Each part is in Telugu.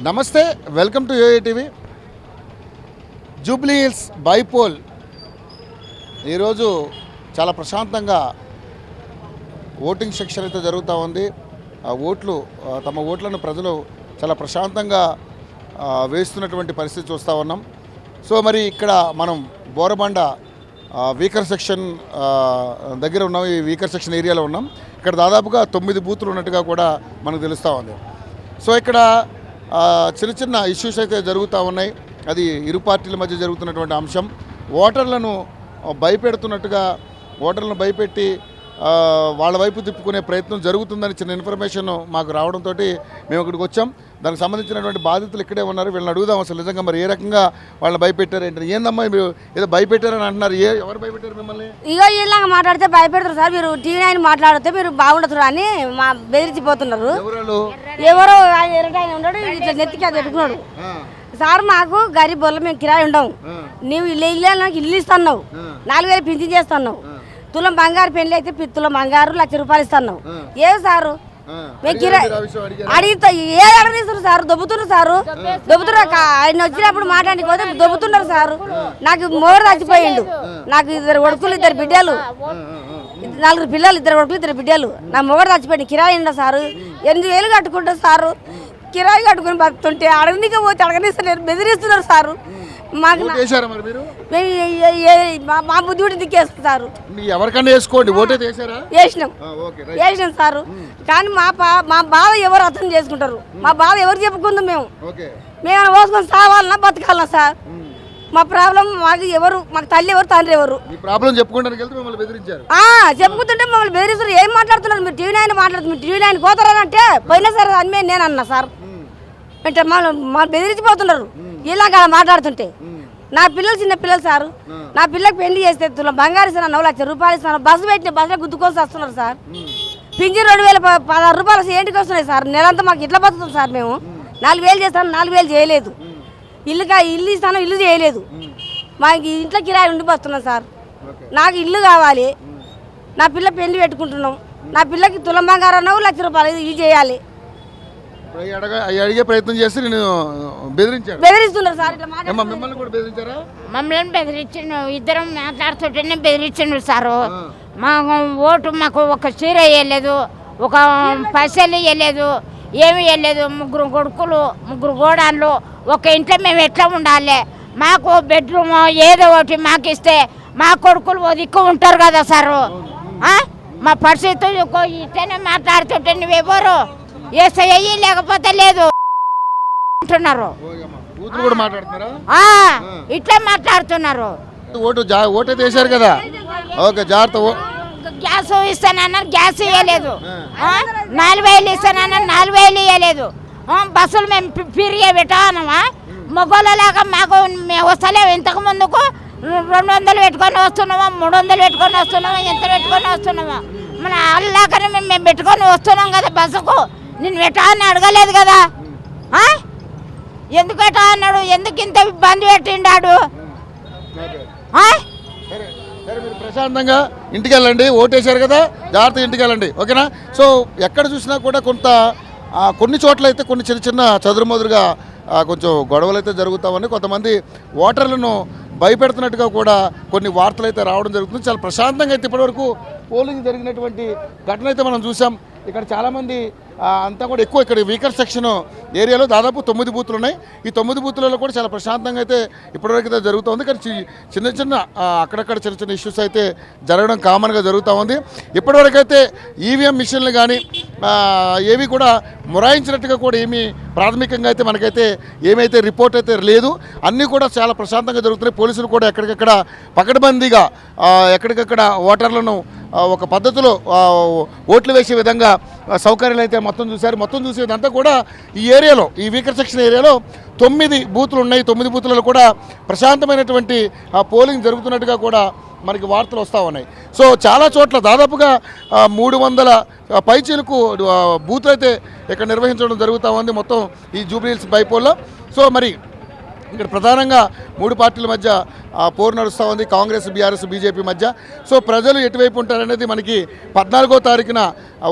నమస్తే, welcome to AITV. Jubilee Hills bypoll ఈరోజు చాలా ప్రశాంతంగా ఓటింగ్ సెక్షన్ అయితే జరుగుతూ ఉంది. తమ ఓట్లను ప్రజలు చాలా ప్రశాంతంగా వేస్తున్నటువంటి పరిస్థితి చూస్తూ ఉన్నాం. సో మరి ఇక్కడ మనం బోరబండ వీకర్ సెక్షన్ దగ్గర ఉన్నాం. ఈ వీకర్ సెక్షన్ ఏరియాలో ఉన్నాం. ఇక్కడ దాదాపుగా 9 బూతులు ఉన్నట్టుగా కూడా మనకు తెలుస్తూ ఉంది. సో ఇక్కడ చిన్న చిన్న ఇష్యూస్ అయితే జరుగుతూ ఉన్నాయి. అది ఇరు పార్టీల మధ్య జరుగుతున్నటువంటి అంశం. ఓటర్లను భయపెట్టి వాళ్ళ వైపు తిప్పుకునే ప్రయత్నం జరుగుతుందని చిన్న ఇన్ఫర్మేషన్ మాకు రావడంతో మేము ఇక్కడికి వచ్చాం. దానికి సంబంధించినటువంటి బాధితులు ఇక్కడే ఉన్నారు. వీళ్ళని అడుగుదాం అసలు నిజంగా మరి ఏ రకంగా వాళ్ళని భయపెట్టారు ఏంటంటే. ఏందమ్మా మీరు ఏదో భయపెట్టారని అంటున్నారు, ఎవరు భయపెట్టారు మిమ్మల్ని? ఇగో ఇలాగా మాట్లాడితే భయపెడతారు సార్. మీరు టీవీ నైన్ మాట్లాడితే మీరు బాగుండదు అని మా బెదిరించిపోతున్నారు. ఎవరో ఎరటాయన ఉన్నాడు, ఇట్లా నెత్తికి అది పెట్టుకున్నాడు. సార్ మాకు గరీబ్ వల్ల మేము కిరాయి ఉండవు. నువ్వు నాకు ఇల్లు ఇస్తున్నావు, 4000 పింఛన్ చేస్తున్నావు. తులం బంగారు పెళ్లి అయితే తులం బంగారు 1,00,000 రూపాయలు ఇస్తున్నావు. ఏవి సారు అడిగితే ఏ అడగనిస్తారు సార్? దొబ్బుతున్నారు సారు, దొబ్బుతున్నారు. ఆయన వచ్చినప్పుడు మాట్లాడిపోతే దొబ్బుతున్నారు సారు. నాకు మోరు చచ్చిపోయిండు. నాకు 2 కొడుకులు 2 బిడ్డలు, 4 పిల్లలు, 2 కొడుకులు 2 బిడ్డలు. నా మొగడు చచ్చిపోయింది. కిరాయి ఉండ సారు. 8,000 కట్టుకుంటారు సారు. కిరాయి కట్టుకుని బతుంటే అడగనికే పోతే అడగనిస్తున్నారు, బెదిరిస్తున్నారు సారు. మాకు మా బుద్ధి కూడా దిక్కేస్తారు. ఎవరికన్నా వేసుకోండి, వేసినాం సారు. కానీ మా బాధ ఎవరు అర్థం చేసుకుంటారు? మా బాధ ఎవరు చెప్పుకుందాం? మేము పోసుకొని సావాలన్నా బతకాలన్నా సార్? మా ప్రాబ్లం మాకు తల్లి ఎవరు, తండ్రి ఎవరు? చెప్పుకుంటుంటే మమ్మల్ని బెదిరిస్తారు. ఏం మాట్లాడుతున్నారు మీరు? టీవీ నైన్ మాట్లాడుతున్నారు. మీరు టీవీ నైన్ పోతారంటే పోయినా సరే అని నేను అన్నా సార్. అంటే మా బెదిరించిపోతున్నారు ఇలాగా మాట్లాడుతుంటే. నా పిల్లలు చిన్న పిల్లలు సారు. నా పిల్లకి పెళ్లి చేస్తే తులం బంగారు ఇస్తాను, 9,00,000 రూపాయలు ఇస్తాను. బస్సు పెట్టిన బస్సులో గుద్దుకోసి వస్తున్నారు సార్. పింఛన్ 2,016 రూపాయలు ఏంటికి వస్తున్నాయి సార్? నెలంతా మాకు ఇట్లా బతుకుతాం సార్. మేము 4,000 చేస్తాను, 4,000 చేయలేదు. ఇల్లు ఇస్తాను, ఇల్లు చేయలేదు. మాకు ఇంట్లో కిరాయి ఉండి వస్తున్నాం సార్. నాకు ఇల్లు కావాలి. నా పిల్ల పెళ్లి పెట్టుకుంటున్నాం. నా పిల్లకి తులం బంగారు 1,00,000 రూపాయలు ఇది చేయాలి. అడిగే ప్రయత్నం చేసి నేను బెదిరిస్తున్నారు సార్. మమ్మల్ని బెదిరించండు. ఇద్దరం మాట్లాడుతుంటేనే బెదిరించండు సారు. మా ఓటు మాకు ఒక చీర వేయలేదు, ఒక పైసలు వేయలేదు, ఏమి వేయలేదు. 3 కొడుకులు, 3 గోడాన్లు. ఒక ఇంట్లో మేము ఎట్లా ఉండాలి? మాకు బెడ్రూమ్ ఏదో ఒకటి మాకు ఇస్తే మా కొడుకులు ఓ దిక్కు ఉంటారు కదా సారు. మా పరిస్థితి ఇట్లనే మాట్లాడుతుంటే నువ్వెవరు ఏసయ్యి లేకపోతే లేదు అంటున్నారు. ఇట్లా మాట్లాడుతున్నారు. ఓటు వేశారు కదా, ఓకే జాగ్రత్త. గ్యాస్ ఇస్తానన్నారు, గ్యాస్ ఇవ్వలేదు. 4,000 ఇస్తానన్నారు, 4,000 ఇవ్వలేదు. బస్సులు మేము ఫ్రీగా పెట్టామా? మొగోళ్ళలాగా మాకు మేము వస్తలేము. ఇంతకు ముందుకు 200 పెట్టుకొని వస్తున్నామా, 300 పెట్టుకొని వస్తున్నామా, ఎంత పెట్టుకొని వస్తున్నామా? మన అల్లాకనే మేము పెట్టుకొని వస్తున్నాం కదా బస్సుకు. నేను పెట్టా అని అడగలేదు కదా. ఎందుకు పెట్టా అన్నాడు? ఎందుకు ఇంత ఇబ్బంది పెట్టిండాడు? ప్రశాంతంగా ఇంటికి వెళ్ళండి. ఓటేశారు కదా, జాగ్రత్తగా ఇంటికి వెళ్ళండి, ఓకేనా? సో ఎక్కడ చూసినా కూడా కొన్ని చోట్ల అయితే కొన్ని చిన్న చిన్న చదురుమదురుగా కొంచెం గొడవలు అయితే జరుగుతామని, కొంతమంది ఓటర్లను భయపెడుతున్నట్టుగా కూడా కొన్ని వార్తలు అయితే రావడం జరుగుతుంది. చాలా ప్రశాంతంగా అయితే ఇప్పటివరకు పోలింగ్ జరిగినటువంటి ఘటన అయితే మనం చూసాం. ఇక్కడ చాలామంది అంతా కూడా ఎక్కువ ఇక్కడ వీకర్ సెక్షన్ ఏరియాలో దాదాపు 9 బూతులు ఉన్నాయి. ఈ 9 బూతులలో కూడా చాలా ప్రశాంతంగా అయితే ఇప్పటివరకు అయితే జరుగుతూ ఉంది. కానీ చిన్న అక్కడక్కడ చిన్న ఇష్యూస్ అయితే జరగడం కామన్గా జరుగుతూ ఉంది. ఇప్పటివరకు అయితే ఈవీఎం మిషన్లు కానీ ఏవి కూడా మొరాయించినట్టుగా కూడా ఏమీ ప్రాథమికంగా అయితే మనకైతే ఏమైతే రిపోర్ట్ అయితే లేదు. అన్నీ కూడా చాలా ప్రశాంతంగా జరుగుతున్నాయి. పోలీసులు కూడా ఎక్కడికక్కడ పకడ్బందీగా ఎక్కడికక్కడ ఓటర్లను ఒక పద్ధతిలో ఓట్లు వేసే విధంగా సౌకర్యాలు అయితే మొత్తం చూసేదంతా కూడా ఈ ఏరియాలో, ఈ వీకర్ సెక్షన్ ఏరియాలో 9 బూతులు ఉన్నాయి. 9 బూతులలో కూడా ప్రశాంతమైనటువంటి పోలింగ్ జరుగుతున్నట్టుగా కూడా మనకి వార్తలు వస్తూ ఉన్నాయి. సో చాలా చోట్ల దాదాపుగా 300 పైచీలకు బూతులు అయితే ఇక్కడ నిర్వహించడం జరుగుతూ ఉంది మొత్తం ఈ జూబ్లీ హిల్స్ బైపోల్లో. సో మరి ఇక్కడ ప్రధానంగా మూడు పార్టీల మధ్య పోరు నడుస్తూ ఉంది, కాంగ్రెస్, బీఆర్ఎస్, బీజేపీ మధ్య. సో ప్రజలు ఎటువైపు ఉంటారనేది మనకి 14వ తారీఖున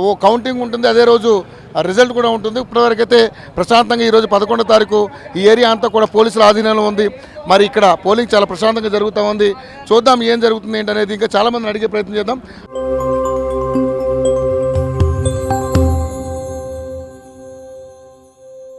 ఓ కౌంటింగ్ ఉంటుంది, అదే రోజు రిజల్ట్ కూడా ఉంటుంది. ఇప్పటివరకైతే ప్రశాంతంగా ఈరోజు 11వ తారీఖు ఈ ఏరియా అంతా కూడా పోలీసుల ఆధీనంలో ఉంది. మరి ఇక్కడ పోలింగ్ చాలా ప్రశాంతంగా జరుగుతూ ఉంది. చూద్దాం ఏం జరుగుతుంది ఏంటనేది. ఇంకా చాలామందిని అడిగే ప్రయత్నం చేద్దాం.